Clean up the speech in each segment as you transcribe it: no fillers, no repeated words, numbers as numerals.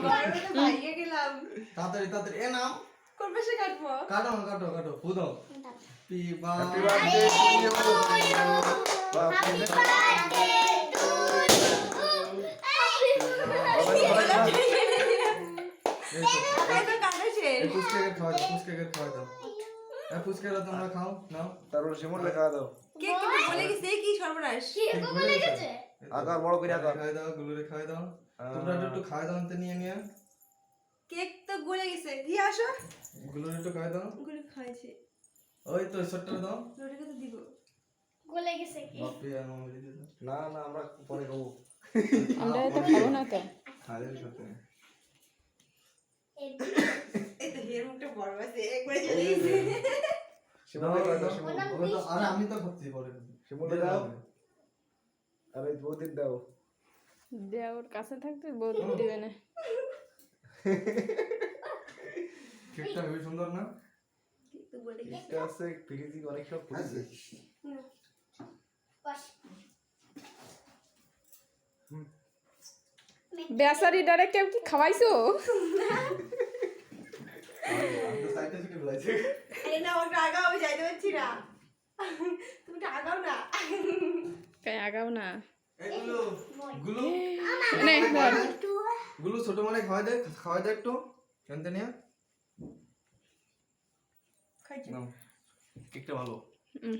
গরমে তো ভাইয়ে গেলাম। তাড়াতাড়ি তাড়াতাড়ি এ নাও কোন পাশে কাটবো? কাটো কাটো কাটো ফু দাও পি বা happy birthday to you happy birthday to এই তো কাটেছে। এই পুচকে খাওয়া দাও পুচকে খাওয়া দাও এই পুচকে তোমরা খাও নাও তারপর শিমুল লেখা দাও কেক কিন্তু বলে গেছে কি সর্বনাশ। কেক বলে গেছে আকার বড় করে আকার খাওয়া দাও গুলোরে খাওয়া দাও তোমরা একটু খাওয়া দাও আনতে নিয়ে নিয়ে কেক তো গলে গেছে। দিয়ে আসো। গুলোরে একটু খাওয়া দাও গুলো খাইছে। ওই তো ছোট্ট দাও রোটিকে তো দিব। গলে গেছে কি বাপরে আর মামা দিয়ে দাও না না আমরা পরে খাবো আমরা এটা খাবো না তো খাওয়া যাবে সাথে এই তো হের মুখটা বড় আছে একবারে চলে গেছে। শিমুল লেখা দাও শিমুল আরে আমি তো খাচ্ছি পরে শিমুল দাও আরে বৌদির দাও দেওর কাছে থাকতে বহুত দিবে না কেকটা খুবই সুন্দর না কেক তো বলে গেছে। এটা আছে ফ্রিজি অনেক সব ফুটেছে বাস বেচারি ডাইরেক্ট কি খাওয়াইছো আমি তো সাইডে থেকে বলাইছি আরে না ওটা আগাও আমি যাইতে পারছি না। তুমি তো আগাও না। কাই আগাও না এই গুলো গুলো নে ধর গুলো ছোট মানে খাওয়া দে একটু জানতে নিয়ে খাইছে। নাও কেকটা ভালো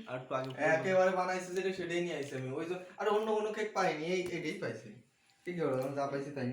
আর একটু আগে একেবারে বানাইছে যেটা সেটাই নিয়ে আইছি আমি ওই যে আরে অন্য কোনো কেক পাইনি এইটাই পাইছি ঠিক আছে যা পাইছি তাই